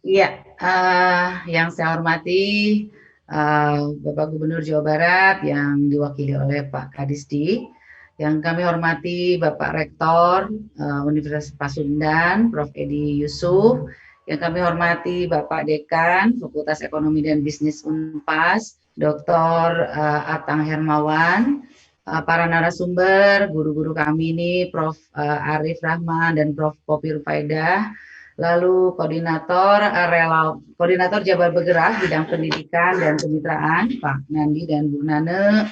Iya, yang saya hormati Bapak Gubernur Jawa Barat yang diwakili oleh Pak Kadisdi, yang kami hormati Bapak Rektor Universitas Pasundan, Prof. Edi Yusuf, yang kami hormati Bapak Dekan Fakultas Ekonomi dan Bisnis Unpas, Dr. Atang Hermawan, para narasumber, guru-guru kami ini, Prof. Arif Rahman dan Prof. Popi Rufaidah, lalu koordinator Jabar Bergerak bidang pendidikan dan kemitraan Pak Nandi dan Bu Nane,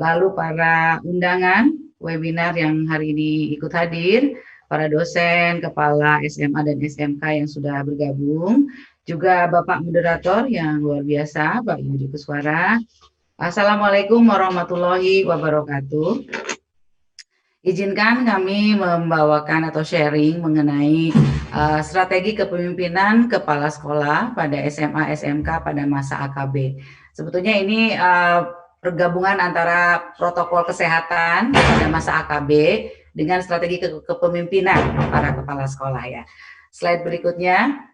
lalu para undangan webinar yang hari ini ikut hadir, para dosen, kepala SMA dan SMK yang sudah bergabung, juga Bapak moderator yang luar biasa, Pak Yudi Kuswara. Assalamualaikum warahmatullahi wabarakatuh. Izinkan kami membawakan atau sharing mengenai strategi kepemimpinan kepala sekolah pada SMA SMK pada masa AKB. Sebetulnya ini pergabungan antara protokol kesehatan pada masa AKB dengan strategi kepemimpinan para kepala sekolah ya. Slide berikutnya.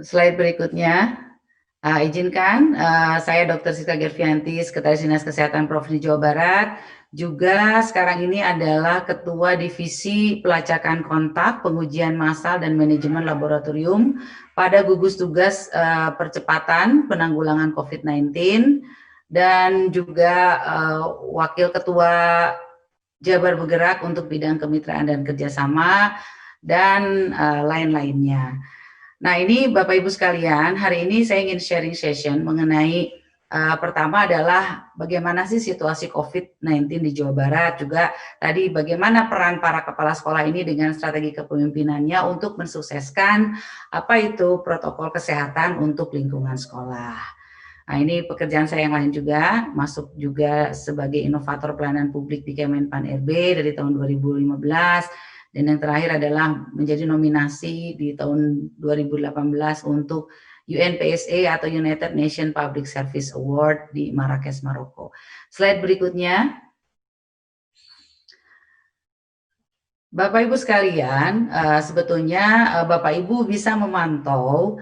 Slide berikutnya. Izinkan saya Dr. Sita Gervianti, Sekretaris Dinas Kesehatan Provinsi Jawa Barat, juga sekarang ini adalah Ketua Divisi Pelacakan Kontak, Pengujian Massal dan Manajemen Laboratorium pada gugus tugas percepatan penanggulangan COVID-19, dan juga Wakil Ketua Jabar Bergerak untuk bidang kemitraan dan kerjasama, dan lain-lainnya. Nah, ini Bapak Ibu sekalian, hari ini saya ingin sharing session mengenai pertama adalah bagaimana sih situasi COVID-19 di Jawa Barat, juga tadi bagaimana peran para kepala sekolah ini dengan strategi kepemimpinannya untuk mensukseskan apa itu protokol kesehatan untuk lingkungan sekolah. Nah, ini pekerjaan saya yang lain juga, masuk juga sebagai inovator pelayanan publik di Kemenpan RB dari tahun 2015. Dan yang terakhir adalah menjadi nominasi di tahun 2018 untuk UNPSA atau United Nations Public Service Award di Marrakesh, Maroko. Slide berikutnya. Bapak Ibu sekalian, sebetulnya Bapak Ibu bisa memantau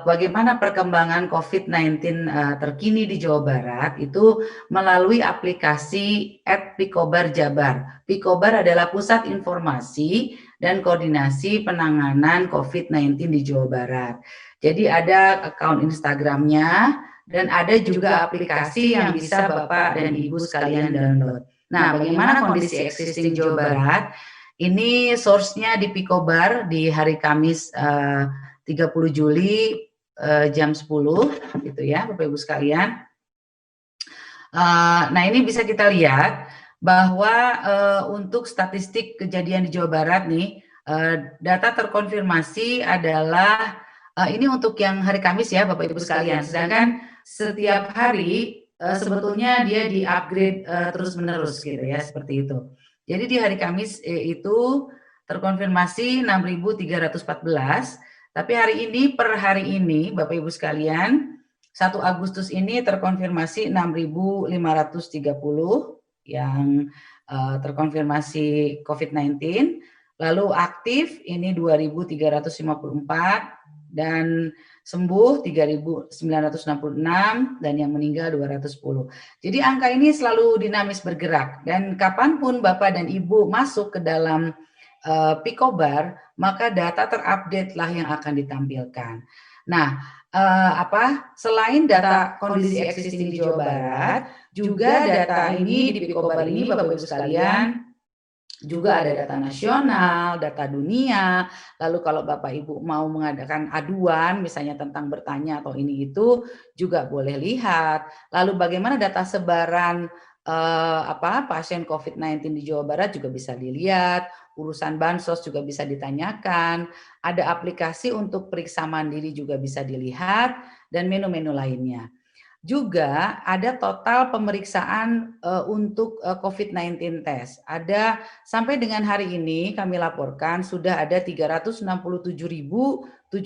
bagaimana perkembangan COVID-19 terkini di Jawa Barat itu melalui aplikasi @Picobar Jabar. Picobar adalah pusat informasi dan koordinasi penanganan COVID-19 di Jawa Barat. Jadi ada akun Instagramnya dan ada juga aplikasi yang bisa Bapak dan Ibu sekalian download. Nah, bagaimana kondisi existing Jawa Barat? Ini source-nya di Picobar di hari Kamis 30 Juli jam 10 gitu ya Bapak Ibu sekalian. Nah, ini bisa kita lihat bahwa untuk statistik kejadian di Jawa Barat nih, data terkonfirmasi adalah ini untuk yang hari Kamis ya Bapak Ibu sekalian. Sedangkan setiap hari sebetulnya dia di-upgrade terus-menerus gitu ya, seperti itu. Jadi di hari Kamis itu terkonfirmasi 6.314, tapi hari ini per hari ini Bapak Ibu sekalian 1 Agustus ini terkonfirmasi 6.530 yang terkonfirmasi COVID-19, lalu aktif ini 2.354 dan sembuh 3.966 dan yang meninggal 210. Jadi angka ini selalu dinamis bergerak, dan kapanpun Bapak dan Ibu masuk ke dalam Picobar, maka data terupdate lah yang akan ditampilkan. Nah, selain data kondisi existing di Jawa Barat, juga data ini di Picobar ini Bapak Ibu sekalian juga ada data nasional, data dunia. Lalu kalau Bapak Ibu mau mengadakan aduan misalnya tentang bertanya atau ini itu juga boleh lihat. Lalu bagaimana data sebaran pasien COVID-19 di Jawa Barat juga bisa dilihat. Urusan bansos juga bisa ditanyakan. Ada aplikasi untuk periksa mandiri juga bisa dilihat, dan menu-menu lainnya. Juga ada total pemeriksaan untuk COVID-19 test. Ada sampai dengan hari ini kami laporkan sudah ada 367.716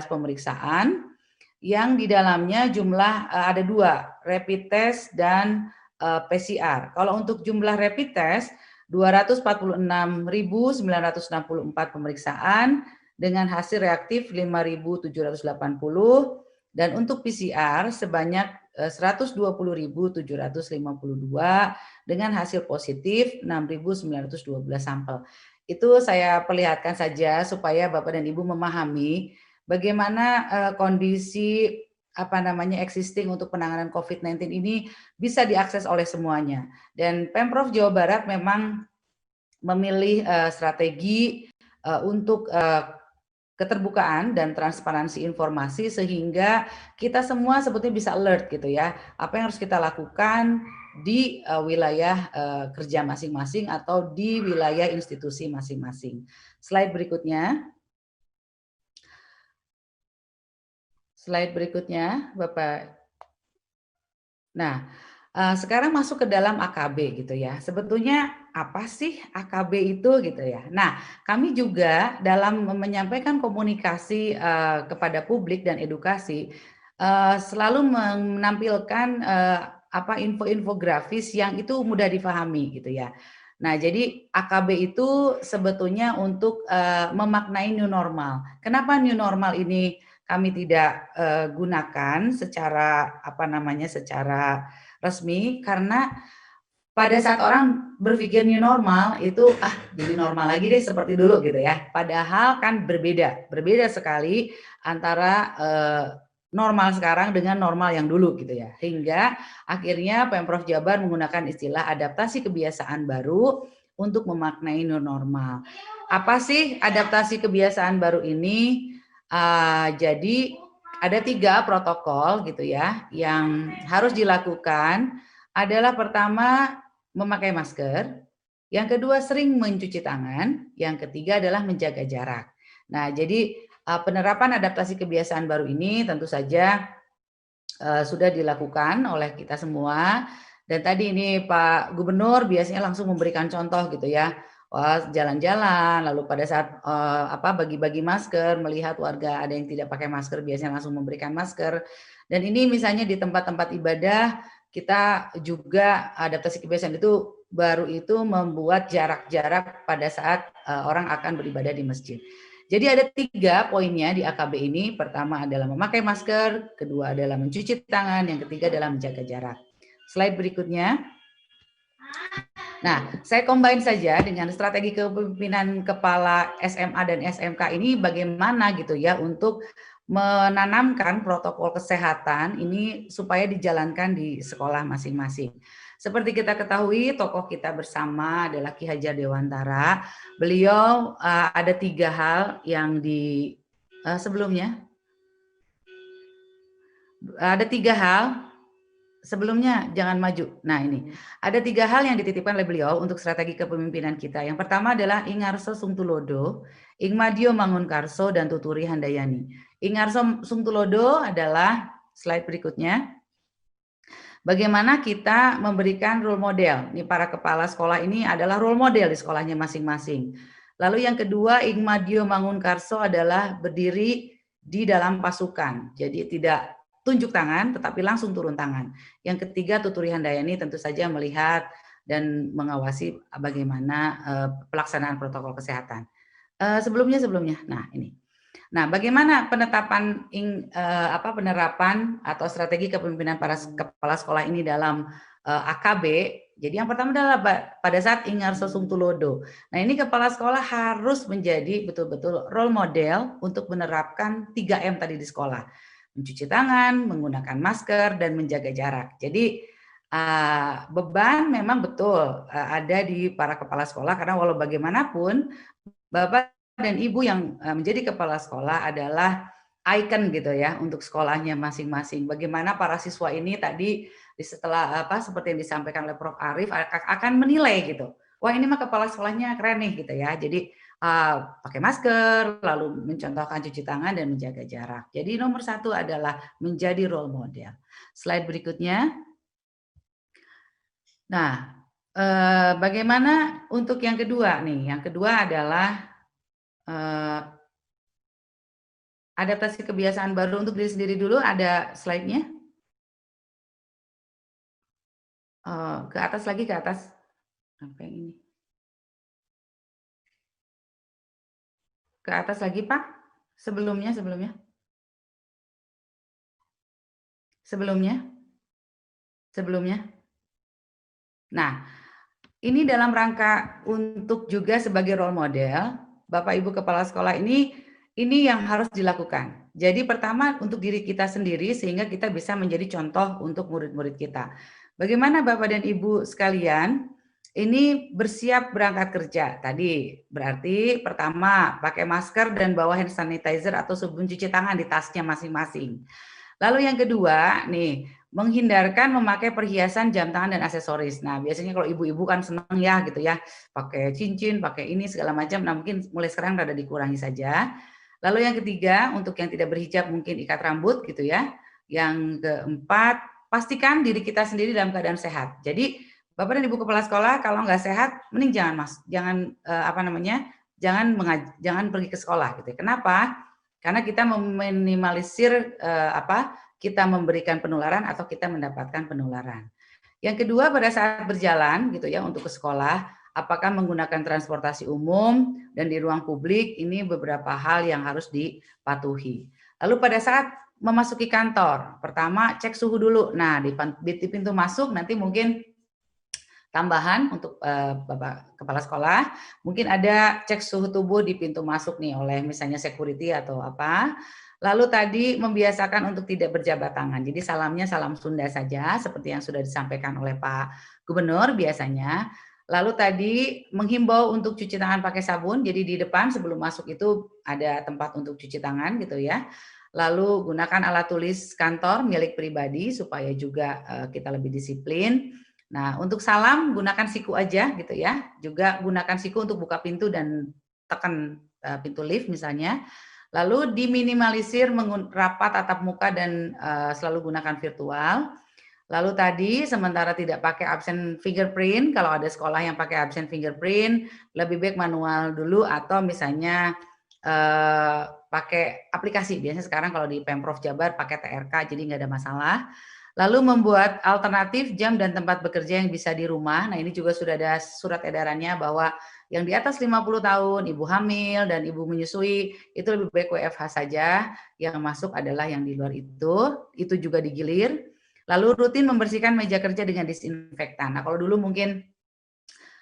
pemeriksaan, yang di dalamnya jumlah ada 2, rapid test dan PCR. Kalau untuk jumlah rapid test 246.964 pemeriksaan dengan hasil reaktif 5.780, dan untuk PCR sebanyak 120.752 dengan hasil positif 6.912 sampel. Itu saya perlihatkan saja supaya Bapak dan Ibu memahami bagaimana kondisi existing untuk penanganan COVID-19 ini bisa diakses oleh semuanya. Dan Pemprov Jawa Barat memang memilih strategi untuk keterbukaan dan transparansi informasi sehingga kita semua sebetulnya bisa alert gitu ya, apa yang harus kita lakukan di wilayah kerja masing-masing atau di wilayah institusi masing-masing. Slide berikutnya. Slide berikutnya, Bapak. Nah, sekarang masuk ke dalam AKB gitu ya. Sebetulnya apa sih AKB itu gitu ya. Nah, kami juga dalam menyampaikan komunikasi kepada publik dan edukasi selalu menampilkan infografis yang itu mudah difahami gitu ya. Nah, jadi AKB itu sebetulnya untuk memaknai new normal. Kenapa new normal ini kami tidak gunakan secara secara resmi, karena pada saat orang berpikir new normal itu jadi normal lagi deh seperti dulu gitu ya. Padahal kan berbeda sekali antara normal sekarang dengan normal yang dulu gitu ya. Hingga akhirnya Pemprov Jabar menggunakan istilah adaptasi kebiasaan baru untuk memaknai new normal. Apa sih adaptasi kebiasaan baru ini? Jadi ada 3 protokol gitu ya yang harus dilakukan. Adalah pertama memakai masker, yang kedua sering mencuci tangan, yang ketiga adalah menjaga jarak. Nah, jadi penerapan adaptasi kebiasaan baru ini tentu saja sudah dilakukan oleh kita semua. Dan tadi ini Pak Gubernur biasanya langsung memberikan contoh gitu ya. Jalan-jalan, lalu pada saat bagi-bagi masker, melihat warga ada yang tidak pakai masker, biasanya langsung memberikan masker. Dan ini misalnya di tempat-tempat ibadah, kita juga adaptasi kebiasaan itu baru itu membuat jarak-jarak pada saat orang akan beribadah di masjid. Jadi ada 3 poinnya di AKB ini. Pertama adalah memakai masker, kedua adalah mencuci tangan, yang ketiga adalah menjaga jarak. Slide berikutnya. Nah, saya combine saja dengan strategi kepemimpinan kepala SMA dan SMK ini bagaimana gitu ya untuk menanamkan protokol kesehatan ini supaya dijalankan di sekolah masing-masing. Seperti kita ketahui, tokoh kita bersama adalah Ki Hajar Dewantara. Beliau ada 3 hal yang sebelumnya. Ada 3 hal. Sebelumnya jangan maju. Nah, ini ada 3 hal yang dititipkan oleh beliau untuk strategi kepemimpinan kita. Yang pertama adalah Ingarso Sungtulodo, Ingmadio Mangunkarso, dan Tuturi Handayani. Ingarso Sungtulodo adalah slide berikutnya. Bagaimana kita memberikan role model. Ini para kepala sekolah ini adalah role model di sekolahnya masing-masing. Lalu yang kedua, Ingmadio Mangunkarso adalah berdiri di dalam pasukan. Jadi tidak tunjuk tangan, tetapi langsung turun tangan. Yang ketiga, Tuturi Handayani tentu saja melihat dan mengawasi bagaimana pelaksanaan protokol kesehatan. Sebelumnya. Nah, ini. Nah, bagaimana penerapan atau strategi kepemimpinan para kepala sekolah ini dalam AKB? Jadi yang pertama adalah pada saat Ingarso Sungtulodo. Nah, ini kepala sekolah harus menjadi betul-betul role model untuk menerapkan 3M tadi di sekolah. Mencuci tangan, menggunakan masker, dan menjaga jarak. Jadi beban memang betul ada di para kepala sekolah, karena walau bagaimanapun Bapak dan Ibu yang menjadi kepala sekolah adalah ikon gitu ya untuk sekolahnya masing-masing. Bagaimana para siswa ini tadi setelah seperti yang disampaikan oleh Prof. Arief akan menilai gitu. Wah, ini mah kepala sekolahnya keren nih gitu ya. Jadi pakai masker, lalu mencontohkan cuci tangan dan menjaga jarak. Jadi nomor 1 adalah menjadi role model. Slide berikutnya. Nah, bagaimana untuk yang kedua nih? Yang kedua adalah adaptasi kebiasaan baru untuk diri sendiri dulu. Ada slide-nya? Ke atas lagi, ke atas. Apa yang ini? Ke atas lagi, Pak. Sebelumnya. Nah, ini dalam rangka untuk juga sebagai role model, Bapak Ibu Kepala Sekolah ini yang harus dilakukan. Jadi pertama untuk diri kita sendiri sehingga kita bisa menjadi contoh untuk murid-murid kita. Bagaimana Bapak dan Ibu sekalian, ini bersiap berangkat kerja. Tadi berarti pertama pakai masker dan bawa hand sanitizer atau sabun cuci tangan di tasnya masing-masing. Lalu yang kedua, nih, menghindarkan memakai perhiasan, jam tangan dan aksesoris. Nah, biasanya kalau ibu-ibu kan seneng ya gitu ya, pakai cincin, pakai ini segala macam. Nah, mungkin mulai sekarang rada dikurangi saja. Lalu yang ketiga, untuk yang tidak berhijab mungkin ikat rambut gitu ya. Yang keempat, pastikan diri kita sendiri dalam keadaan sehat. Jadi, Bapak dan Ibu Kepala Sekolah kalau nggak sehat, mending jangan pergi ke sekolah gitu. Kenapa? Karena kita meminimalisir kita memberikan penularan atau kita mendapatkan penularan. Yang kedua pada saat berjalan gitu ya untuk ke sekolah, apakah menggunakan transportasi umum dan di ruang publik, ini beberapa hal yang harus dipatuhi. Lalu pada saat memasuki kantor, pertama cek suhu dulu. Nah, di pintu masuk nanti mungkin tambahan untuk Bapak Kepala Sekolah, mungkin ada cek suhu tubuh di pintu masuk nih oleh misalnya security atau apa. Lalu tadi membiasakan untuk tidak berjabat tangan. Jadi salamnya salam Sunda saja seperti yang sudah disampaikan oleh Pak Gubernur biasanya. Lalu tadi menghimbau untuk cuci tangan pakai sabun. Jadi di depan sebelum masuk itu ada tempat untuk cuci tangan gitu ya. Lalu gunakan alat tulis kantor milik pribadi supaya juga kita lebih disiplin. Nah, untuk salam gunakan siku aja gitu ya. Juga gunakan siku untuk buka pintu dan tekan pintu lift misalnya. Lalu diminimalisir rapat tatap muka dan selalu gunakan virtual. Lalu tadi sementara tidak pakai absen fingerprint, kalau ada sekolah yang pakai absen fingerprint, lebih baik manual dulu atau misalnya pakai aplikasi. Biasanya sekarang kalau di Pemprov Jabar pakai TRK, jadi nggak ada masalah. Lalu membuat alternatif jam dan tempat bekerja yang bisa di rumah. Nah, ini juga sudah ada surat edarannya bahwa yang di atas 50 tahun, ibu hamil dan ibu menyusui, itu lebih baik WFH saja. Yang masuk adalah yang di luar itu juga digilir. Lalu rutin membersihkan meja kerja dengan disinfektan. Nah, kalau dulu mungkin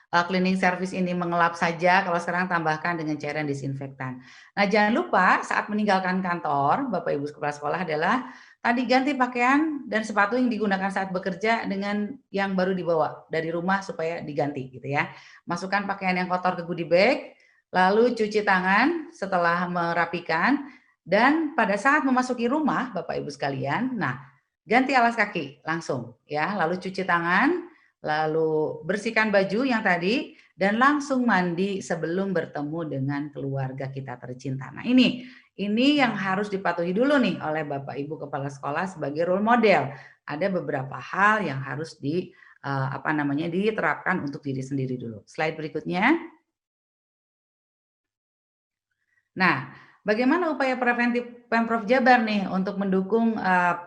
cleaning service ini mengelap saja, kalau sekarang tambahkan dengan cairan disinfektan. Nah, jangan lupa saat meninggalkan kantor, Bapak Ibu Kepala Sekolah adalah tadi ganti pakaian dan sepatu yang digunakan saat bekerja dengan yang baru dibawa dari rumah supaya diganti gitu ya. Masukkan pakaian yang kotor ke goodie bag, lalu cuci tangan setelah merapikan, dan pada saat memasuki rumah Bapak Ibu sekalian, nah ganti alas kaki langsung ya, lalu cuci tangan, lalu bersihkan baju yang tadi, dan langsung mandi sebelum bertemu dengan keluarga kita tercinta. Nah, ini yang harus dipatuhi dulu nih oleh Bapak Ibu Kepala Sekolah sebagai role model. Ada beberapa hal yang harus diterapkan untuk diri sendiri dulu. Slide berikutnya. Nah, bagaimana upaya preventif Pemprov Jabar nih untuk mendukung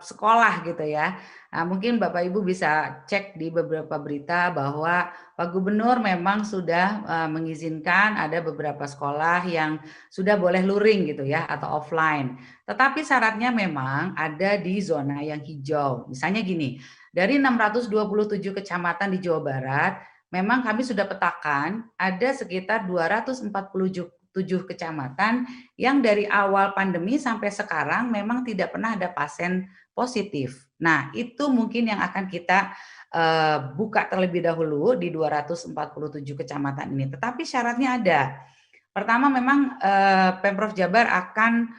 sekolah gitu ya? Nah, mungkin Bapak Ibu bisa cek di beberapa berita bahwa Pak Gubernur memang sudah mengizinkan ada beberapa sekolah yang sudah boleh luring gitu ya atau offline. Tetapi syaratnya memang ada di zona yang hijau. Misalnya gini, dari 627 kecamatan di Jawa Barat, memang kami sudah petakan ada sekitar 247 kecamatan yang dari awal pandemi sampai sekarang memang tidak pernah ada pasien positif. Nah, itu mungkin yang akan kita buka terlebih dahulu di 247 kecamatan ini. Tetapi syaratnya ada. Pertama memang Pemprov Jabar akan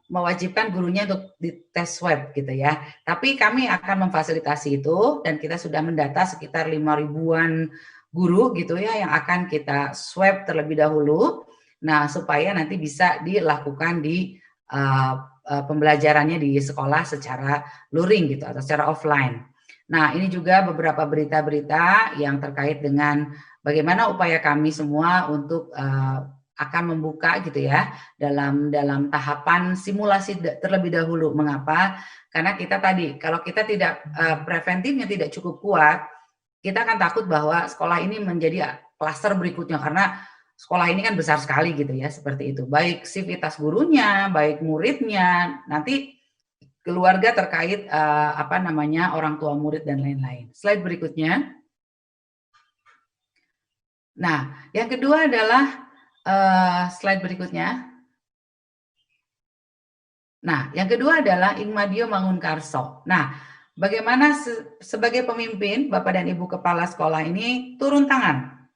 mewajibkan gurunya untuk dites swab gitu ya. Tapi kami akan memfasilitasi itu dan kita sudah mendata sekitar 5.000-an guru gitu ya yang akan kita swab terlebih dahulu. Nah, supaya nanti bisa dilakukan di pembelajarannya di sekolah secara luring gitu atau secara offline. Nah, ini juga beberapa berita-berita yang terkait dengan bagaimana upaya kami semua untuk akan membuka gitu ya dalam tahapan simulasi terlebih dahulu. Mengapa? Karena kita tadi kalau kita tidak preventifnya tidak cukup kuat, kita akan takut bahwa sekolah ini menjadi klaster berikutnya karena sekolah ini kan besar sekali gitu ya, seperti itu. Baik sivitas gurunya, baik muridnya, nanti keluarga terkait apa namanya orang tua murid dan lain-lain. Slide berikutnya. Nah, yang kedua adalah slide berikutnya. Nah, yang kedua adalah Ingmadio Mangunkarso. Nah, bagaimana sebagai pemimpin, Bapak dan Ibu Kepala Sekolah ini turun tangan,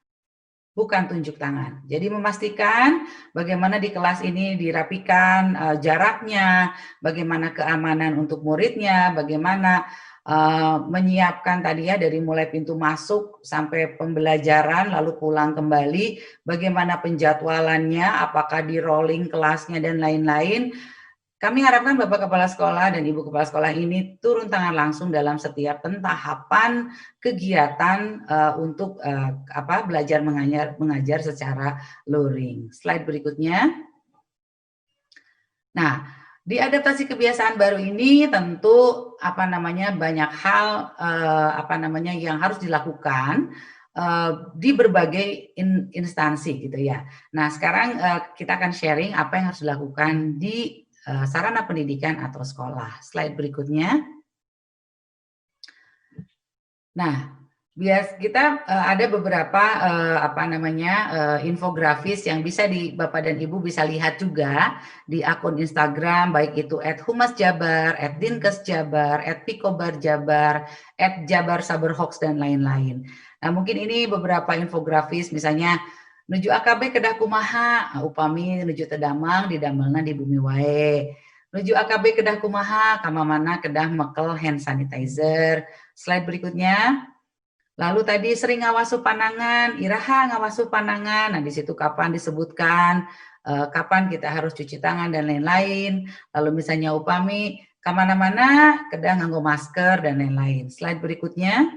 bukan tunjuk tangan. Jadi memastikan bagaimana di kelas ini dirapikan jaraknya, bagaimana keamanan untuk muridnya, bagaimana menyiapkan tadi ya dari mulai pintu masuk sampai pembelajaran lalu pulang kembali, bagaimana penjadwalannya, apakah di rolling kelasnya dan lain-lain. Kami harapkan Bapak Kepala Sekolah dan Ibu Kepala Sekolah ini turun tangan langsung dalam setiap pentahapan kegiatan untuk belajar mengajar secara luring. Slide berikutnya. Nah, di adaptasi kebiasaan baru ini tentu banyak hal yang harus dilakukan di berbagai instansi gitu ya. Nah, sekarang kita akan sharing apa yang harus dilakukan di sarana pendidikan atau sekolah. Slide berikutnya. Nah, kita ada beberapa infografis yang bisa Bapak dan Ibu bisa lihat juga di akun Instagram, baik itu @humasjabar, @dinkesjabar, @pikobarjabar, @jabarsaberhoax dan lain-lain. Nah, mungkin ini beberapa infografis, misalnya nuju AKB kedah kumaha, upami nuju tedamang di damelna di bumi wae. Nuju AKB kedah kumaha, kamamana kedah mekel hand sanitizer. Slide berikutnya. Lalu tadi sering ngawasu panangan, iraha ngawasu panangan. Nah, di situ kapan disebutkan kapan kita harus cuci tangan dan lain-lain. Lalu misalnya upami kemana-mana kedah nganggo masker dan lain-lain. Slide berikutnya.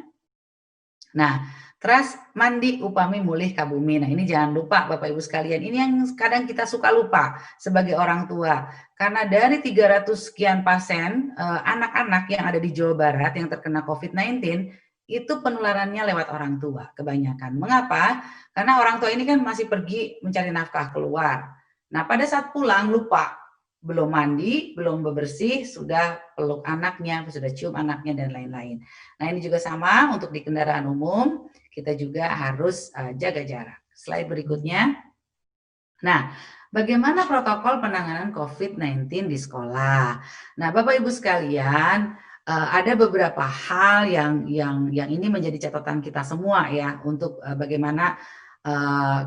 Nah, terus mandi upami mulih ka bumi. Nah, ini jangan lupa Bapak Ibu sekalian. Ini yang kadang kita suka lupa sebagai orang tua. Karena dari 300 sekian pasien anak-anak yang ada di Jawa Barat yang terkena COVID-19, itu penularannya lewat orang tua kebanyakan. Mengapa? Karena orang tua ini kan masih pergi mencari nafkah keluar. Nah, pada saat pulang lupa, belum mandi, belum bebersih, sudah peluk anaknya, sudah cium anaknya dan lain-lain. Nah, ini juga sama untuk di kendaraan umum, kita juga harus jaga jarak. Slide berikutnya. Nah, bagaimana protokol penanganan COVID-19 di sekolah? Nah, Bapak Ibu sekalian, ada beberapa hal yang ini menjadi catatan kita semua ya untuk bagaimana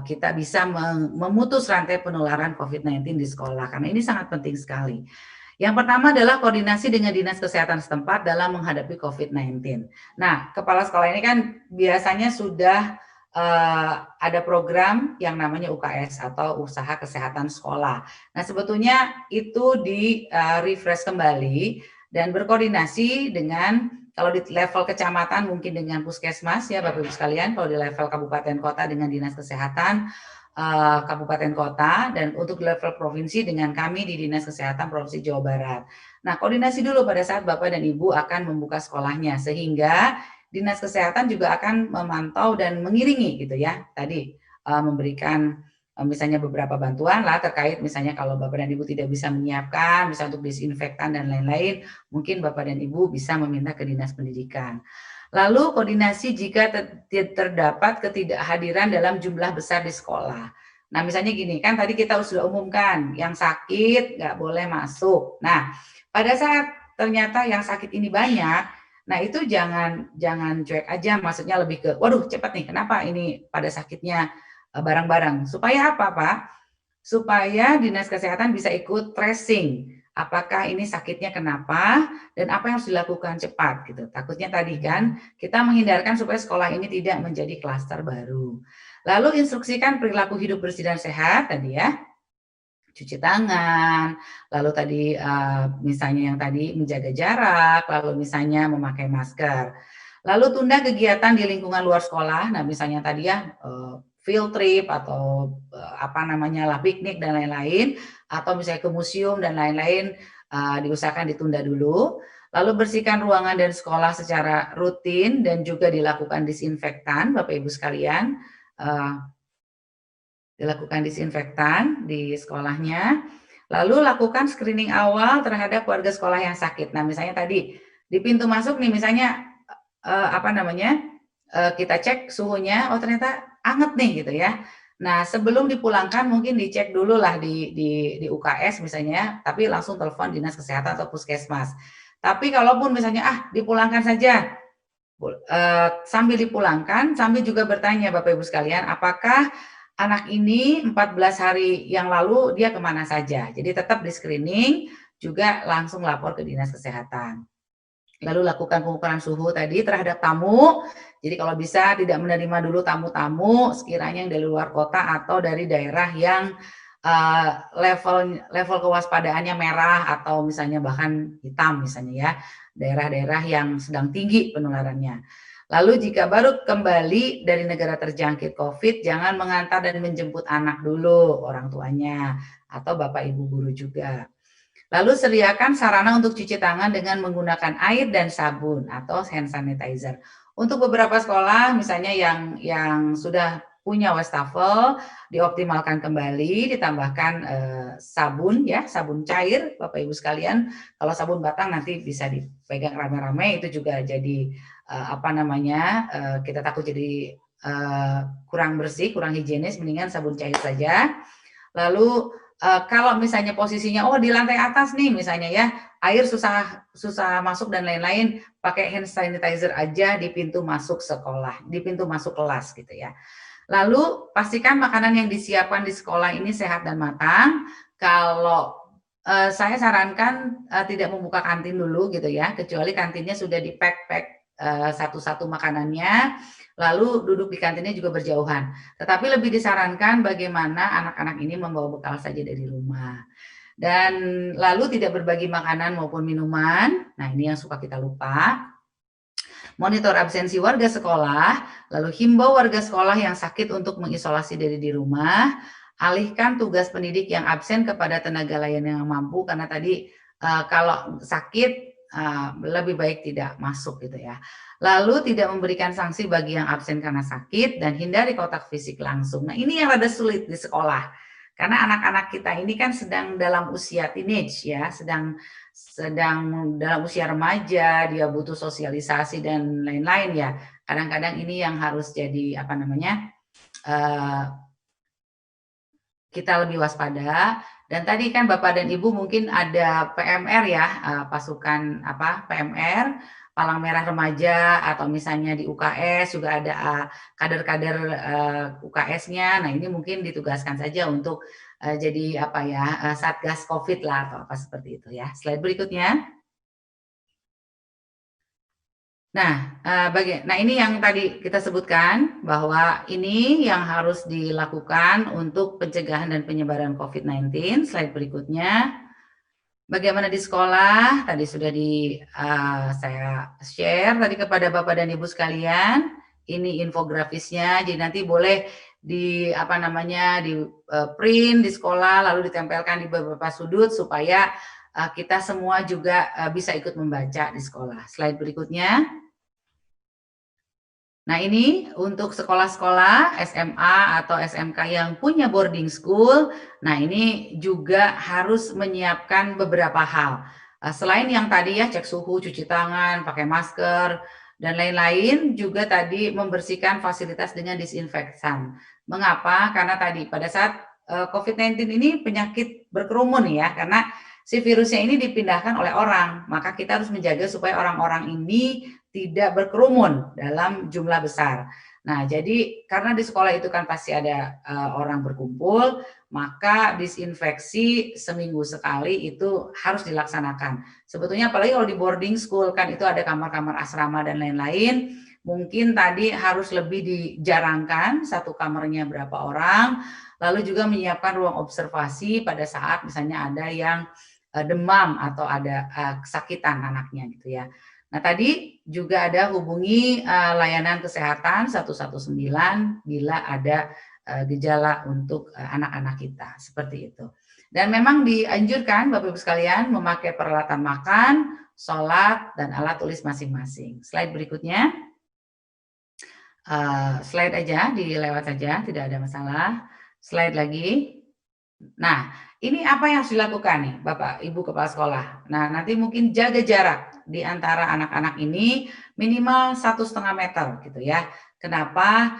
kita bisa memutus rantai penularan COVID-19 di sekolah, karena ini sangat penting sekali. Yang pertama adalah koordinasi dengan Dinas Kesehatan setempat dalam menghadapi COVID-19. Nah, kepala sekolah ini kan biasanya sudah ada program yang namanya UKS atau Usaha Kesehatan Sekolah. Nah, sebetulnya itu di refresh kembali dan berkoordinasi dengan, kalau di level kecamatan mungkin dengan puskesmas ya Bapak Ibu sekalian, kalau di level kabupaten kota dengan Dinas Kesehatan kabupaten kota, dan untuk level provinsi dengan kami di Dinas Kesehatan Provinsi Jawa Barat. Nah, koordinasi dulu pada saat Bapak dan Ibu akan membuka sekolahnya, sehingga Dinas Kesehatan juga akan memantau dan mengiringi gitu ya, tadi memberikan misalnya beberapa bantuan lah terkait misalnya kalau Bapak dan Ibu tidak bisa menyiapkan, misalnya untuk disinfektan dan lain-lain, mungkin Bapak dan Ibu bisa meminta ke Dinas Pendidikan. Lalu koordinasi jika terdapat ketidakhadiran dalam jumlah besar di sekolah. Nah, misalnya gini, kan tadi kita sudah umumkan, yang sakit nggak boleh masuk. Nah, pada saat ternyata yang sakit ini banyak, nah itu jangan cuek aja, maksudnya lebih ke, waduh cepat nih, kenapa ini pada sakitnya bareng-bareng. Supaya apa, Pak? Supaya Dinas Kesehatan bisa ikut tracing. Apakah ini sakitnya kenapa dan apa yang harus dilakukan cepat gitu. Takutnya tadi kan kita menghindarkan supaya sekolah ini tidak menjadi klaster baru. Lalu instruksikan perilaku hidup bersih dan sehat tadi ya. Cuci tangan, lalu tadi misalnya yang tadi menjaga jarak, lalu misalnya memakai masker. Lalu tunda kegiatan di lingkungan luar sekolah. Nah, misalnya tadi ya field trip atau piknik dan lain-lain, atau misalnya ke museum dan lain-lain, diusahakan ditunda dulu. Lalu bersihkan ruangan dan sekolah secara rutin dan juga dilakukan disinfektan, Bapak Ibu sekalian. dilakukan disinfektan di sekolahnya. Lalu lakukan screening awal terhadap warga sekolah yang sakit. Nah, misalnya tadi di pintu masuk nih, misalnya kita cek suhunya, oh ternyata anget nih gitu ya. Nah, sebelum dipulangkan mungkin dicek dulu lah di UKS misalnya, tapi langsung telepon dinas kesehatan atau puskesmas. Tapi kalaupun misalnya dipulangkan saja, sambil dipulangkan, sambil juga bertanya Bapak Ibu sekalian, apakah anak ini 14 hari yang lalu dia kemana saja. Jadi tetap di screening, juga langsung lapor ke dinas kesehatan. Lalu lakukan pengukuran suhu tadi terhadap tamu. Jadi kalau bisa tidak menerima dulu tamu-tamu sekiranya yang dari luar kota atau dari daerah yang level kewaspadaannya merah atau misalnya bahkan hitam misalnya ya. Daerah-daerah yang sedang tinggi penularannya. Lalu jika baru kembali dari negara terjangkit COVID, jangan mengantar dan menjemput anak dulu, orang tuanya, atau bapak ibu guru juga. Lalu sediakan sarana untuk cuci tangan dengan menggunakan air dan sabun atau hand sanitizer. Untuk beberapa sekolah, misalnya yang sudah punya wastafel, dioptimalkan kembali, ditambahkan sabun ya, sabun cair, Bapak Ibu sekalian. Kalau sabun batang nanti bisa dipegang rame-rame, itu juga jadi kita takut jadi kurang bersih, kurang higienis, mendingan sabun cair saja. Lalu kalau misalnya posisinya di lantai atas nih misalnya ya, air susah masuk dan lain-lain, pakai hand sanitizer aja di pintu masuk sekolah, di pintu masuk kelas gitu ya. Lalu pastikan makanan yang disiapkan di sekolah ini sehat dan matang. Kalau saya sarankan tidak membuka kantin dulu gitu ya, kecuali kantinnya sudah di-pack satu-satu makanannya, lalu duduk di kantinnya juga berjauhan. Tetapi lebih disarankan bagaimana anak-anak ini membawa bekal saja dari rumah. Dan lalu tidak berbagi makanan maupun minuman. Nah, ini yang suka kita lupa. Monitor absensi warga sekolah, lalu himbau warga sekolah yang sakit untuk mengisolasi diri di rumah. Alihkan tugas pendidik yang absen kepada tenaga layanan yang mampu, karena tadi kalau sakit lebih baik tidak masuk gitu ya. Lalu tidak memberikan sanksi bagi yang absen karena sakit dan hindari kontak fisik langsung. Nah, ini yang rada sulit di sekolah. Karena anak-anak kita ini kan sedang dalam usia teenage ya, sedang dalam usia remaja, dia butuh sosialisasi dan lain-lain ya. Kadang-kadang ini yang harus jadi kita lebih waspada. Dan tadi kan Bapak dan Ibu mungkin ada PMR ya, pasukan PMR, Palang Merah Remaja, atau misalnya di UKS juga ada kader-kader UKS-nya. Nah, ini mungkin ditugaskan saja untuk jadi Satgas COVID lah atau apa seperti itu ya. Slide berikutnya. Nah, ini yang tadi kita sebutkan bahwa ini yang harus dilakukan untuk pencegahan dan penyebaran COVID-19. Slide berikutnya. Bagaimana di sekolah? Tadi sudah saya share tadi kepada Bapak dan Ibu sekalian. Ini infografisnya. Jadi nanti boleh di print di sekolah lalu ditempelkan di beberapa sudut supaya kita semua juga bisa ikut membaca di sekolah. Slide berikutnya. Nah, ini untuk sekolah-sekolah SMA atau SMK yang punya boarding school, nah ini juga harus menyiapkan beberapa hal. Selain yang tadi ya, cek suhu, cuci tangan, pakai masker, dan lain-lain, juga tadi membersihkan fasilitas dengan disinfektan. Mengapa? Karena tadi pada saat COVID-19 ini penyakit berkerumun ya, karena si virusnya ini dipindahkan oleh orang, maka kita harus menjaga supaya orang-orang ini tidak berkerumun dalam jumlah besar. Nah, jadi karena di sekolah itu kan pasti ada orang berkumpul, maka disinfeksi seminggu sekali itu harus dilaksanakan. Sebetulnya apalagi kalau di boarding school kan itu ada kamar-kamar asrama dan lain-lain, mungkin tadi harus lebih dijarangkan satu kamarnya berapa orang, lalu juga menyiapkan ruang observasi pada saat misalnya ada yang demam atau ada kesakitan anaknya gitu ya. Nah, tadi juga ada hubungi layanan kesehatan 119 bila ada gejala untuk anak-anak kita, seperti itu. Dan memang dianjurkan Bapak Ibu sekalian memakai peralatan makan, sholat, dan alat tulis masing-masing. Slide berikutnya. Slide aja, dilewat saja, tidak ada masalah. Slide lagi. Nah, ini apa yang harus dilakukan nih Bapak Ibu Kepala Sekolah? Nah, nanti mungkin jaga jarak di antara anak-anak ini minimal 1,5 meter gitu ya. Kenapa?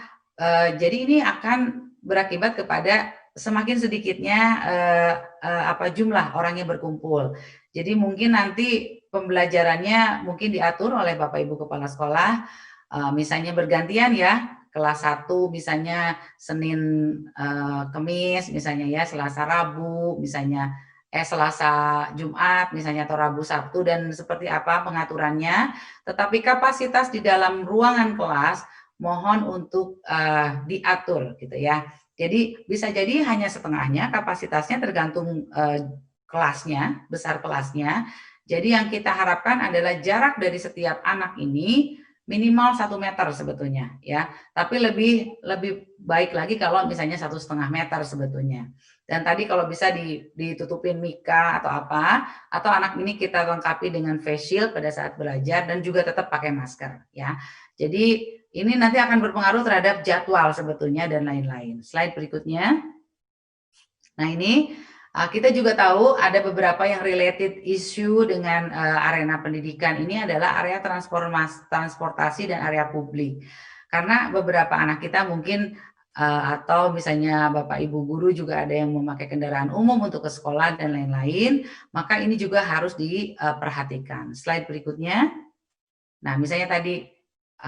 Jadi ini akan berakibat kepada semakin sedikitnya jumlah orang yang berkumpul. Jadi mungkin nanti pembelajarannya mungkin diatur oleh Bapak Ibu Kepala Sekolah, misalnya bergantian ya, kelas 1 misalnya Senin, Kemis misalnya ya, Selasa, Rabu misalnya, Selasa, Jumat misalnya atau Rabu, Sabtu dan seperti apa pengaturannya. Tetapi kapasitas di dalam ruangan kelas mohon untuk, diatur gitu ya. Jadi bisa jadi hanya setengahnya kapasitasnya tergantung, kelasnya, besar kelasnya. Jadi yang kita harapkan adalah jarak dari setiap anak ini minimal 1 meter sebetulnya ya, tapi lebih baik lagi kalau misalnya 1,5 meter sebetulnya. Dan tadi kalau bisa ditutupin mika atau apa, atau anak ini kita lengkapi dengan face shield pada saat belajar dan juga tetap pakai masker ya. Jadi ini nanti akan berpengaruh terhadap jadwal sebetulnya dan lain-lain. Slide berikutnya. Nah ini kita juga tahu ada beberapa yang related issue dengan arena pendidikan. Ini adalah area transportasi dan area publik. Karena beberapa anak kita mungkin atau misalnya Bapak Ibu guru juga ada yang memakai kendaraan umum untuk ke sekolah dan lain-lain, maka ini juga harus diperhatikan. Slide berikutnya. Nah, misalnya tadi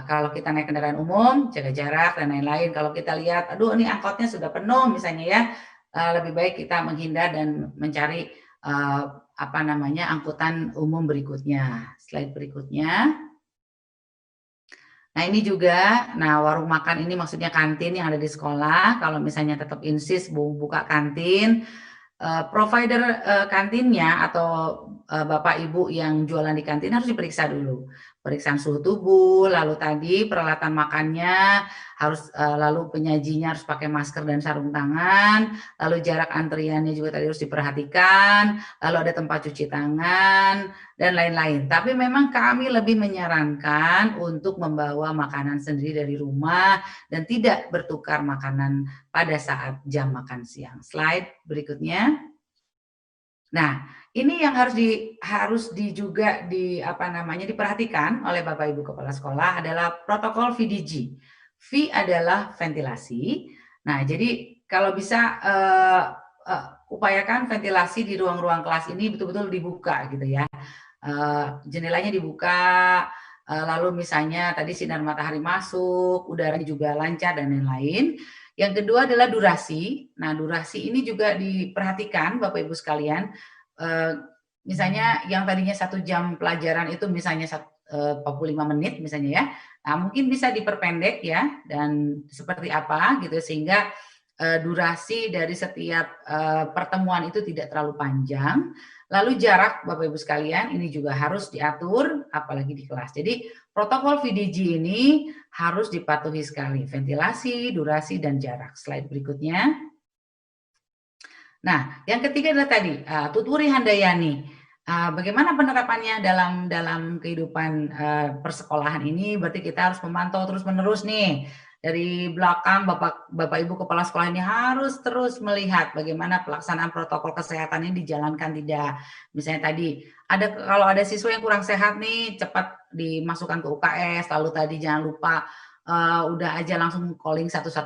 kalau kita naik kendaraan umum, jaga jarak dan lain-lain. Kalau kita lihat, aduh ini angkotnya sudah penuh misalnya ya, lebih baik kita menghindar dan mencari angkutan umum berikutnya. Slide berikutnya. Nah ini juga, warung makan ini maksudnya kantin yang ada di sekolah. Kalau misalnya tetap insist buka kantin, provider kantinnya atau Bapak Ibu yang jualan di kantin harus diperiksa dulu. Pemeriksaan suhu tubuh, lalu tadi peralatan makannya harus lalu penyajinya harus pakai masker dan sarung tangan, lalu jarak antriannya juga tadi harus diperhatikan, lalu ada tempat cuci tangan dan lain-lain. Tapi memang kami lebih menyarankan untuk membawa makanan sendiri dari rumah dan tidak bertukar makanan pada saat jam makan siang. Slide berikutnya. Nah, ini yang harus diperhatikan oleh Bapak Ibu Kepala Sekolah adalah protokol VDG. V adalah ventilasi. Nah, jadi kalau bisa upayakan ventilasi di ruang-ruang kelas ini betul-betul dibuka gitu ya. Jendelanya dibuka, lalu misalnya tadi sinar matahari masuk, udaranya juga lancar dan lain-lain. Yang kedua adalah durasi. Nah, durasi ini juga diperhatikan Bapak Ibu sekalian. Misalnya yang tadinya 1 jam pelajaran itu misalnya 45 menit misalnya ya. Nah, mungkin bisa diperpendek ya dan seperti apa gitu sehingga durasi dari setiap pertemuan itu tidak terlalu panjang. Lalu jarak Bapak Ibu sekalian ini juga harus diatur apalagi di kelas. Jadi protokol VDG ini harus dipatuhi sekali, ventilasi, durasi, dan jarak. Slide berikutnya. Nah, yang ketiga adalah tadi, tuturi handayani. Bagaimana penerapannya dalam kehidupan persekolahan ini, berarti kita harus memantau terus-menerus nih. Dari belakang Bapak Ibu Kepala Sekolah ini harus terus melihat bagaimana pelaksanaan protokol kesehatan ini dijalankan tidak. Misalnya tadi, kalau ada siswa yang kurang sehat nih, cepat dimasukkan ke UKS, lalu tadi jangan lupa udah aja langsung calling 119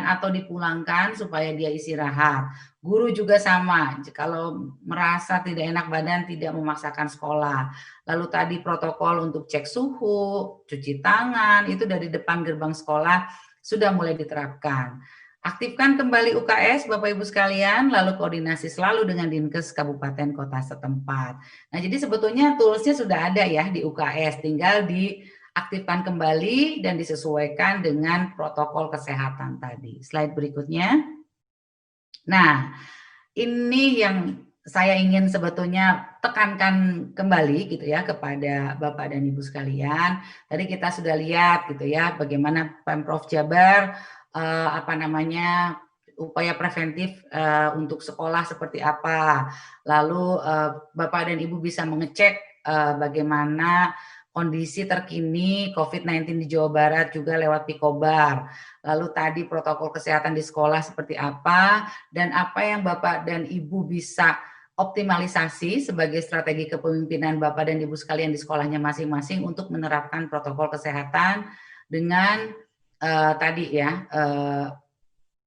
atau dipulangkan supaya dia istirahat. Guru juga sama, kalau merasa tidak enak badan tidak memaksakan sekolah. Lalu tadi protokol untuk cek suhu, cuci tangan, itu dari depan gerbang sekolah sudah mulai diterapkan. Aktifkan kembali UKS Bapak Ibu sekalian, lalu koordinasi selalu dengan Dinkes Kabupaten Kota setempat. Nah jadi sebetulnya toolsnya sudah ada ya di UKS, tinggal diaktifkan kembali dan disesuaikan dengan protokol kesehatan tadi. Slide berikutnya. Nah, ini yang saya ingin sebetulnya tekankan kembali gitu ya kepada Bapak dan Ibu sekalian. Tadi kita sudah lihat gitu ya bagaimana Pemprov Jabar upaya preventif untuk sekolah seperti apa. Lalu Bapak dan Ibu bisa mengecek bagaimana kondisi terkini COVID-19 di Jawa Barat juga lewat Pikobar. Lalu tadi protokol kesehatan di sekolah seperti apa, dan apa yang Bapak dan Ibu bisa optimalisasi sebagai strategi kepemimpinan Bapak dan Ibu sekalian di sekolahnya masing-masing untuk menerapkan protokol kesehatan dengan tadi ya,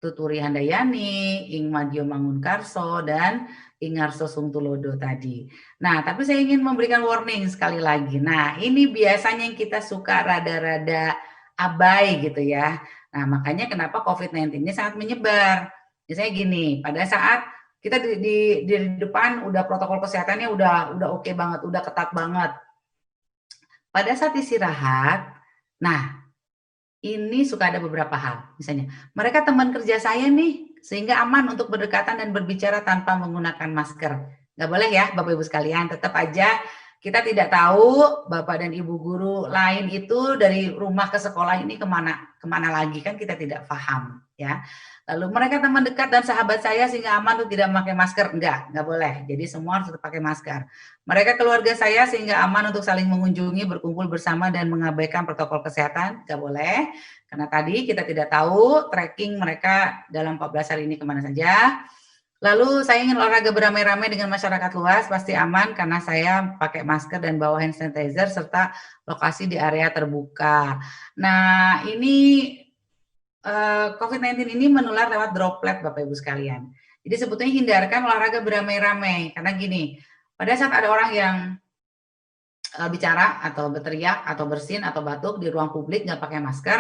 Tuturi Handayani, Ing Madyo Mangunkarso, dan Ingarso Sungtulodo tadi. Nah, tapi saya ingin memberikan warning sekali lagi. Nah, ini biasanya yang kita suka rada-rada abai gitu ya. Nah, makanya kenapa COVID-19 ini sangat menyebar. Misalnya gini, pada saat kita di depan udah protokol kesehatannya udah oke banget, udah ketat banget. Pada saat istirahat, nah ini suka ada beberapa hal, misalnya, mereka teman kerja saya nih, sehingga aman untuk berdekatan dan berbicara tanpa menggunakan masker. Nggak boleh ya, Bapak Ibu sekalian, tetap aja kita tidak tahu Bapak dan Ibu guru lain itu dari rumah ke sekolah ini kemana lagi, kan kita tidak paham ya. Lalu mereka teman dekat dan sahabat saya sehingga aman untuk tidak memakai masker, nggak boleh. Jadi semua harus tetap pakai masker. Mereka keluarga saya sehingga aman untuk saling mengunjungi, berkumpul bersama dan mengabaikan protokol kesehatan, nggak boleh. Karena tadi kita tidak tahu tracking mereka dalam 14 hari ini kemana saja. Lalu saya ingin olahraga beramai-ramai dengan masyarakat luas, pasti aman karena saya pakai masker dan bawa hand sanitizer serta lokasi di area terbuka. Nah, ini COVID-19 ini menular lewat droplet Bapak Ibu sekalian. Jadi sebetulnya hindarkan olahraga beramai-ramai karena gini, pada saat ada orang yang bicara atau berteriak atau bersin atau batuk di ruang publik nggak pakai masker,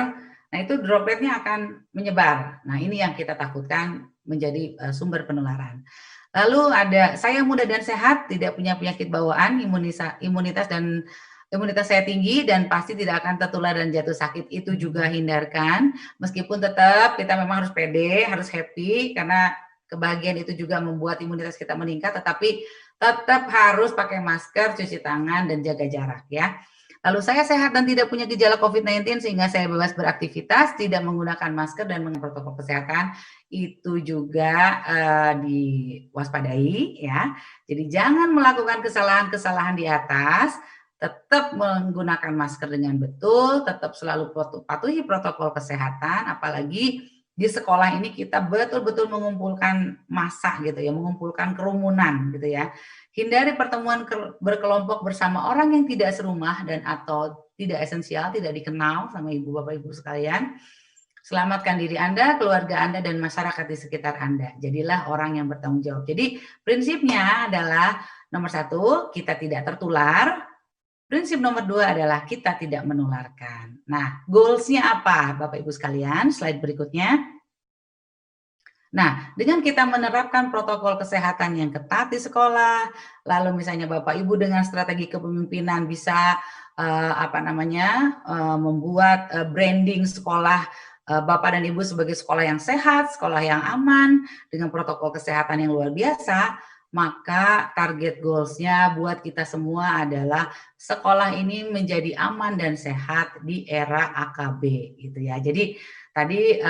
nah itu dropletnya akan menyebar. Nah ini yang kita takutkan menjadi sumber penularan. Lalu ada saya muda dan sehat, tidak punya penyakit bawaan, imunitas saya tinggi dan pasti tidak akan tertular dan jatuh sakit, itu juga hindarkan. Meskipun tetap kita memang harus pede, harus happy karena kebahagiaan itu juga membuat imunitas kita meningkat, tetapi tetap harus pakai masker, cuci tangan dan jaga jarak ya. Lalu saya sehat dan tidak punya gejala COVID-19 sehingga saya bebas beraktivitas, tidak menggunakan masker dan menggunakan protokol kesehatan, itu juga diwaspadai ya. Jadi jangan melakukan kesalahan-kesalahan di atas, tetap menggunakan masker dengan betul, tetap selalu patuhi protokol kesehatan, apalagi di sekolah ini kita betul-betul mengumpulkan massa gitu ya, mengumpulkan kerumunan gitu ya. Hindari pertemuan berkelompok bersama orang yang tidak serumah dan atau tidak esensial, tidak dikenal sama Ibu Bapak Ibu sekalian. Selamatkan diri Anda, keluarga Anda, dan masyarakat di sekitar Anda. Jadilah orang yang bertanggung jawab. Jadi prinsipnya adalah nomor 1, kita tidak tertular. Prinsip nomor 2 adalah kita tidak menularkan. Nah, goals-nya apa Bapak Ibu sekalian? Slide berikutnya. Nah, dengan kita menerapkan protokol kesehatan yang ketat di sekolah, lalu misalnya Bapak Ibu dengan strategi kepemimpinan bisa membuat branding sekolah Bapak dan Ibu sebagai sekolah yang sehat, sekolah yang aman, dengan protokol kesehatan yang luar biasa, maka target goals-nya buat kita semua adalah sekolah ini menjadi aman dan sehat di era AKB gitu ya. Jadi tadi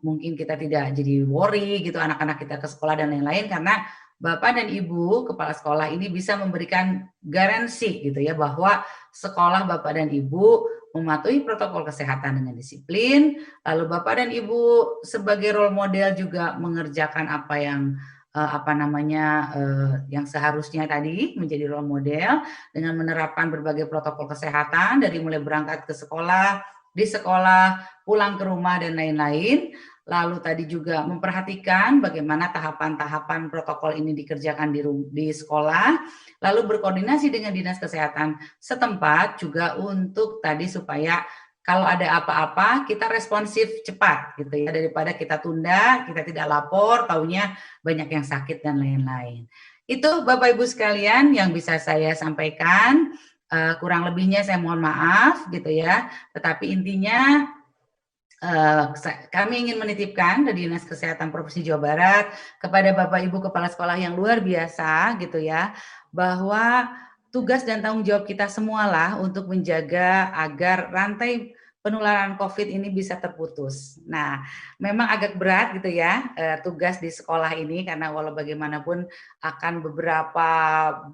mungkin kita tidak jadi worry gitu anak-anak kita ke sekolah dan lain-lain karena Bapak dan Ibu kepala sekolah ini bisa memberikan garansi gitu ya bahwa sekolah Bapak dan Ibu mematuhi protokol kesehatan dengan disiplin, lalu Bapak dan Ibu sebagai role model juga mengerjakan apa yang yang seharusnya tadi menjadi role model dengan menerapkan berbagai protokol kesehatan dari mulai berangkat ke sekolah, di sekolah, pulang ke rumah dan lain-lain. Lalu tadi juga memperhatikan bagaimana tahapan-tahapan protokol ini dikerjakan di sekolah, lalu berkoordinasi dengan dinas kesehatan setempat juga untuk tadi supaya kalau ada apa-apa kita responsif cepat gitu ya, daripada kita tunda, kita tidak lapor, taunya banyak yang sakit dan lain-lain. Itu Bapak Ibu sekalian yang bisa saya sampaikan, kurang lebihnya saya mohon maaf gitu ya, tetapi intinya kami ingin menitipkan dari Dinas Kesehatan Provinsi Jawa Barat kepada Bapak Ibu Kepala Sekolah yang luar biasa gitu ya, bahwa tugas dan tanggung jawab kita semualah untuk menjaga agar rantai penularan COVID ini bisa terputus. Nah, memang agak berat gitu ya tugas di sekolah ini karena walau bagaimanapun akan beberapa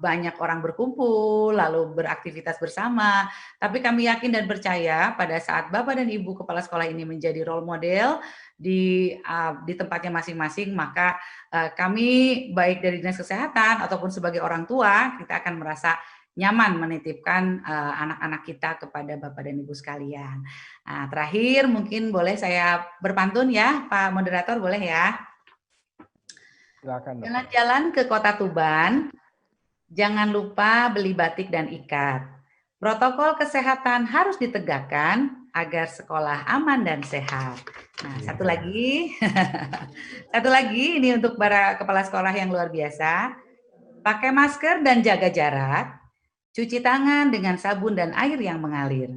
banyak orang berkumpul lalu beraktivitas bersama. Tapi kami yakin dan percaya pada saat Bapak dan Ibu kepala sekolah ini menjadi role model di tempatnya masing-masing, maka kami baik dari Dinas Kesehatan ataupun sebagai orang tua kita akan merasa nyaman menitipkan anak-anak kita kepada Bapak dan Ibu sekalian. Nah, terakhir mungkin boleh saya berpantun ya, Pak Moderator, boleh ya? Silakan. Jalan-jalan ke Kota Tuban, jangan lupa beli batik dan ikat. Protokol kesehatan harus ditegakkan agar sekolah aman dan sehat. Nah, satu lagi. Satu lagi ini untuk para kepala sekolah yang luar biasa. Pakai masker dan jaga jarak. Cuci tangan dengan sabun dan air yang mengalir.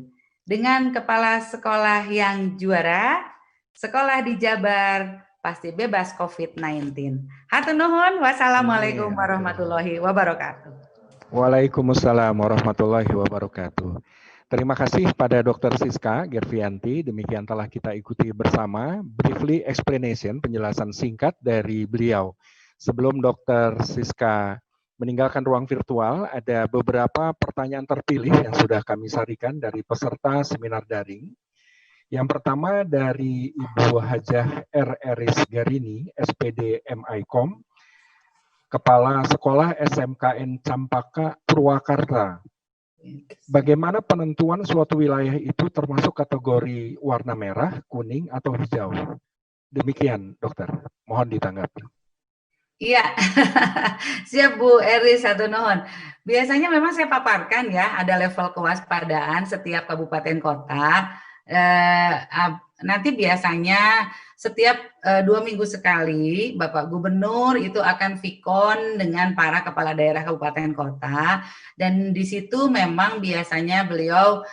Dengan kepala sekolah yang juara, sekolah di Jabar pasti bebas COVID-19. Hatur nuhun, wassalamualaikum warahmatullahi wabarakatuh. Waalaikumsalam warahmatullahi wabarakatuh. Terima kasih pada Dr. Siska Gervianti. Demikian telah kita ikuti bersama briefly explanation, penjelasan singkat dari beliau. Sebelum Dr. Siska meninggalkan ruang virtual, ada beberapa pertanyaan terpilih yang sudah kami sarikan dari peserta seminar daring. Yang pertama dari Ibu Hajah R. Eris Garini, SPD MIKOM, Kepala Sekolah SMKN Campaka, Purwakarta. Bagaimana penentuan suatu wilayah itu termasuk kategori warna merah, kuning, atau hijau? Demikian, dokter. Mohon ditanggapi. Iya, siap Bu Eris, satu nuhun. Biasanya memang saya paparkan ya, ada level kewaspadaan setiap kabupaten kota. Nanti biasanya setiap 2 minggu sekali Bapak Gubernur itu akan vikon dengan para kepala daerah kabupaten kota, dan di situ memang biasanya beliau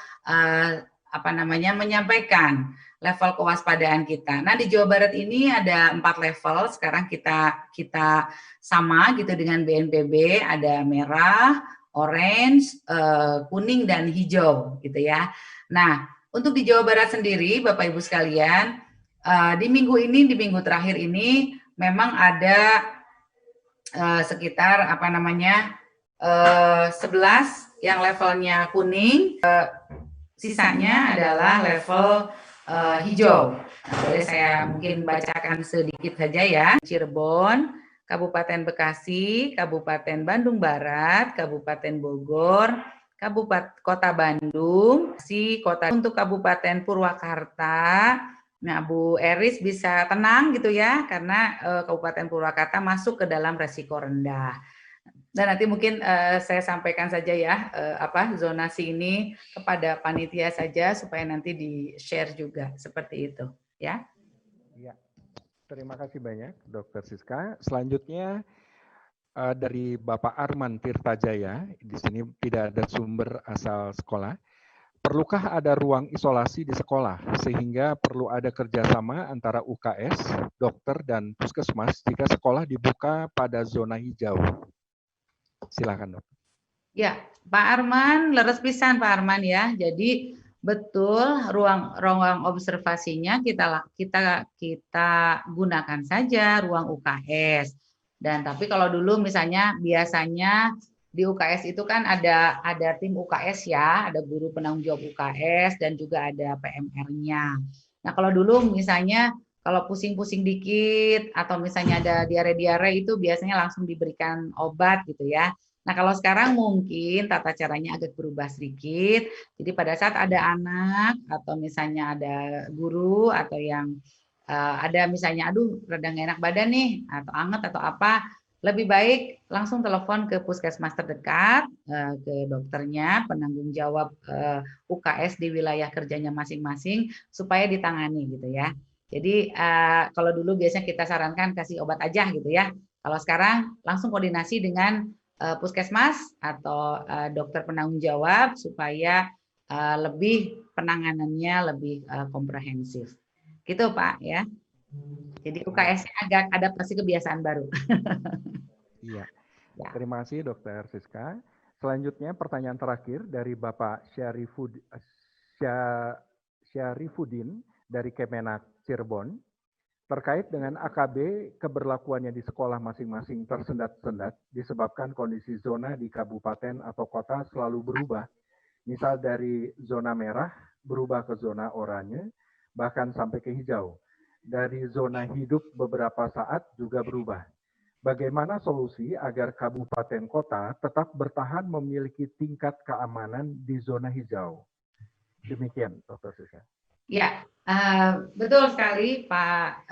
menyampaikan level kewaspadaan kita. Nah, di Jawa Barat ini ada 4 level. Sekarang kita sama gitu dengan BNPB, ada merah, orange, kuning dan hijau gitu ya. Nah, untuk di Jawa Barat sendiri, Bapak Ibu sekalian, di minggu terakhir ini memang ada sekitar 11 yang levelnya kuning, sisanya adalah level hijau. Nah, boleh saya mungkin bacakan sedikit saja ya. Cirebon, Kabupaten Bekasi, Kabupaten Bandung Barat, Kabupaten Bogor, Kabupaten Kota Bandung, Kota untuk Kabupaten Purwakarta. Nah, Bu Eris bisa tenang gitu ya, karena Kabupaten Purwakarta masuk ke dalam resiko rendah. Dan nanti mungkin saya sampaikan saja ya zonasi ini kepada panitia saja supaya nanti di-share juga seperti itu ya. Ya. Terima kasih banyak Dr. Siska. Selanjutnya dari Bapak Arman Tirtajaya, di sini tidak ada sumber asal sekolah. Perlukah ada ruang isolasi di sekolah sehingga perlu ada kerjasama antara UKS, dokter, dan puskesmas jika sekolah dibuka pada zona hijau? Silakan, Dok. Ya, Pak Arman, leres pisan Pak Arman ya. Jadi betul ruang observasinya kita gunakan saja ruang UKS. Dan tapi kalau dulu misalnya biasanya di UKS itu kan ada tim UKS ya, ada guru penanggung jawab UKS dan juga ada PMR-nya. Nah, kalau dulu misalnya kalau pusing-pusing dikit atau misalnya ada diare-diare itu biasanya langsung diberikan obat gitu ya. Nah, kalau sekarang mungkin tata caranya agak berubah sedikit. Jadi pada saat ada anak atau misalnya ada guru atau yang ada misalnya aduh rada nggak enak badan nih atau anget atau apa, lebih baik langsung telepon ke puskesmas terdekat, ke dokternya, penanggung jawab UKS di wilayah kerjanya masing-masing supaya ditangani gitu ya. Jadi kalau dulu biasanya kita sarankan kasih obat aja gitu ya. Kalau sekarang langsung koordinasi dengan puskesmas atau dokter penanggung jawab supaya lebih penanganannya lebih komprehensif. Gitu Pak ya. Jadi UKS-nya agak adaptasi kebiasaan baru. Iya. Ya. Terima kasih Dokter Siska. Selanjutnya pertanyaan terakhir dari Bapak Syarifuddin dari Kemenak Cirebon terkait dengan AKB keberlakuannya di sekolah masing-masing tersendat-sendat disebabkan kondisi zona di kabupaten atau kota selalu berubah. Misal dari zona merah berubah ke zona oranye, bahkan sampai ke hijau. Dari zona hidup beberapa saat juga berubah. Bagaimana solusi agar kabupaten kota tetap bertahan memiliki tingkat keamanan di zona hijau? Demikian, Dr. Siska. Ya, betul sekali Pak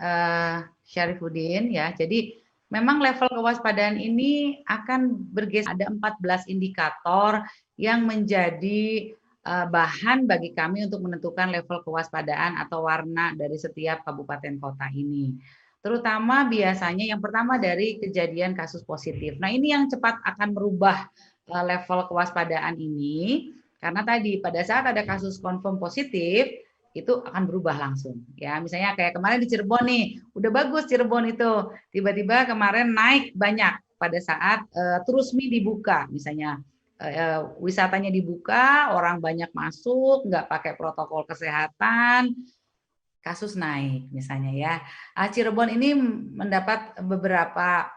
Syarifuddin ya. Jadi memang level kewaspadaan ini akan bergeser. Ada 14 indikator yang menjadi bahan bagi kami untuk menentukan level kewaspadaan atau warna dari setiap kabupaten kota ini. Terutama biasanya yang pertama dari kejadian kasus positif. Nah, ini yang cepat akan merubah level kewaspadaan ini karena tadi pada saat ada kasus confirm positif itu akan berubah langsung ya. Misalnya kayak kemarin di Cirebon nih, udah bagus Cirebon itu, tiba-tiba kemarin naik banyak pada saat Trusmi dibuka misalnya. Wisatanya dibuka, orang banyak masuk, nggak pakai protokol kesehatan, kasus naik misalnya ya. Cirebon ini mendapat beberapa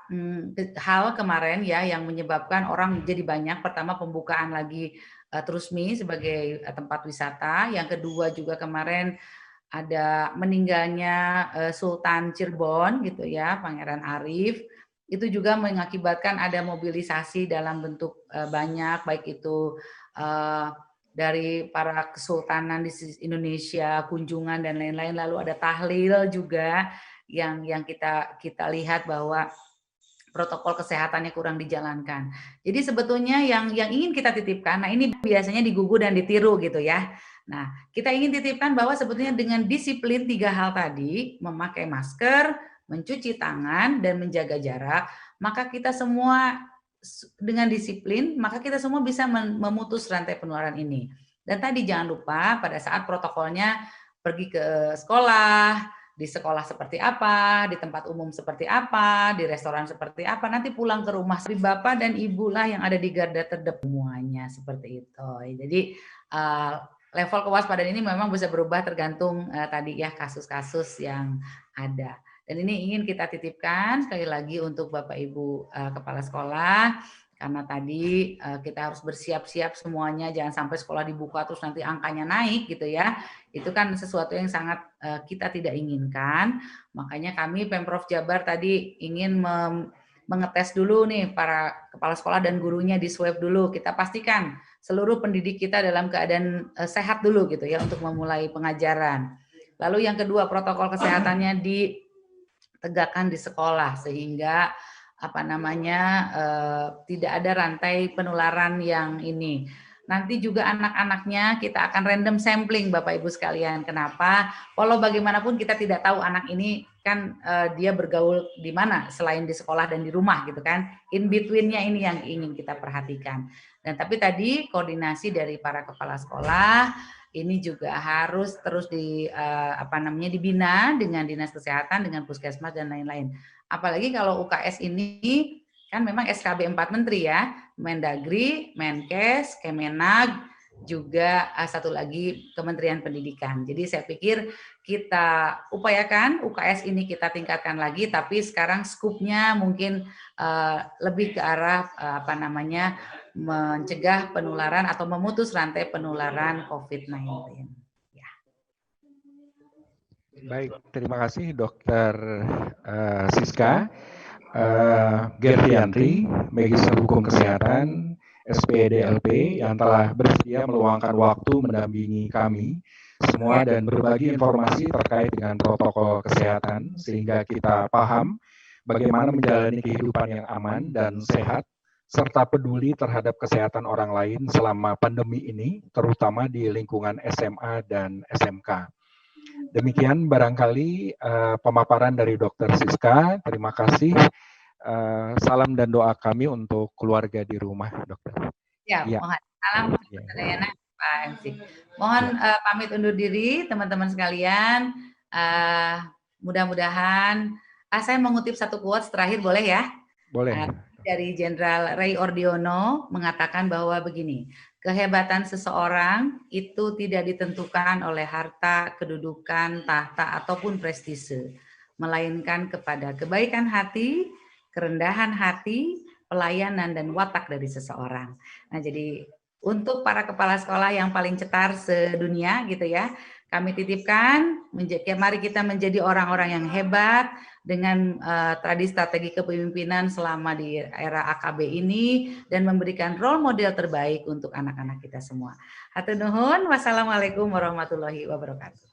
hal kemarin ya yang menyebabkan orang jadi banyak. Pertama pembukaan lagi Trusmi sebagai tempat wisata. Yang kedua juga kemarin ada meninggalnya Sultan Cirebon gitu ya, Pangeran Arif. Itu juga mengakibatkan ada mobilisasi dalam bentuk banyak, baik itu dari para kesultanan di Indonesia, kunjungan dan lain-lain, lalu ada tahlil juga yang kita lihat bahwa protokol kesehatannya kurang dijalankan. Jadi sebetulnya yang ingin kita titipkan, nah ini biasanya digugu dan ditiru gitu ya. Nah, kita ingin titipkan bahwa sebetulnya dengan disiplin 3 hal tadi, memakai masker, mencuci tangan, dan menjaga jarak, maka kita semua dengan disiplin, maka kita semua bisa memutus rantai penularan ini. Dan tadi jangan lupa pada saat protokolnya pergi ke sekolah, di sekolah seperti apa, di tempat umum seperti apa, di restoran seperti apa, nanti pulang ke rumah bapak dan ibu lah yang ada di garda terdepan semuanya seperti itu. Jadi level kewaspadaan ini memang bisa berubah tergantung tadi ya kasus-kasus yang ada. Dan ini ingin kita titipkan sekali lagi untuk Bapak Ibu Kepala Sekolah, karena tadi kita harus bersiap-siap semuanya, jangan sampai sekolah dibuka terus nanti angkanya naik gitu ya. Itu kan sesuatu yang sangat kita tidak inginkan. Makanya kami Pemprov Jabar tadi ingin mengetes dulu nih para kepala sekolah dan gurunya, di swab dulu. Kita pastikan seluruh pendidik kita dalam keadaan sehat dulu gitu ya untuk memulai pengajaran. Lalu yang kedua, protokol kesehatannya ditegakkan di sekolah sehingga tidak ada rantai penularan yang ini. Nanti juga anak-anaknya kita akan random sampling Bapak Ibu sekalian. Kenapa? Walau bagaimanapun kita tidak tahu anak ini kan dia bergaul di mana selain di sekolah dan di rumah gitu kan. In between-nya ini yang ingin kita perhatikan. Dan tapi tadi koordinasi dari para kepala sekolah ini juga harus terus dibina dengan Dinas Kesehatan, dengan Puskesmas dan lain-lain. Apalagi kalau UKS ini kan memang SKB 4 Menteri ya, Mendagri, Menkes, Kemenag, juga satu lagi Kementerian Pendidikan. Jadi saya pikir kita upayakan UKS ini kita tingkatkan lagi, tapi sekarang skupnya mungkin lebih ke arah mencegah penularan atau memutus rantai penularan COVID-19. Ya. Baik, terima kasih Dr. Siska Gervianti, Magister Hukum Kesehatan, SPDLP, yang telah bersedia meluangkan waktu mendampingi kami semua dan berbagi informasi terkait dengan protokol kesehatan sehingga kita paham bagaimana menjalani kehidupan yang aman dan sehat serta peduli terhadap kesehatan orang lain selama pandemi ini, terutama di lingkungan SMA dan SMK. Demikian barangkali pemaparan dari Dr. Siska. Terima kasih. Salam dan doa kami untuk keluarga di rumah, Dokter. Ya, mohon salam Dayana, Pak MC. Mohon pamit undur diri, teman-teman sekalian. Mudah-mudahan saya mengutip satu quotes terakhir, boleh ya? Boleh. Dari Jenderal Ray Ordiono mengatakan bahwa begini, kehebatan seseorang itu tidak ditentukan oleh harta, kedudukan, tahta, ataupun prestise, melainkan kepada kebaikan hati, kerendahan hati, pelayanan, dan watak dari seseorang. Nah, jadi untuk para kepala sekolah yang paling cetar sedunia gitu ya, kami titipkan, mari kita menjadi orang-orang yang hebat dengan tadi strategi kepemimpinan selama di era AKB ini dan memberikan role model terbaik untuk anak-anak kita semua. Hatur nuhun, wassalamualaikum warahmatullahi wabarakatuh.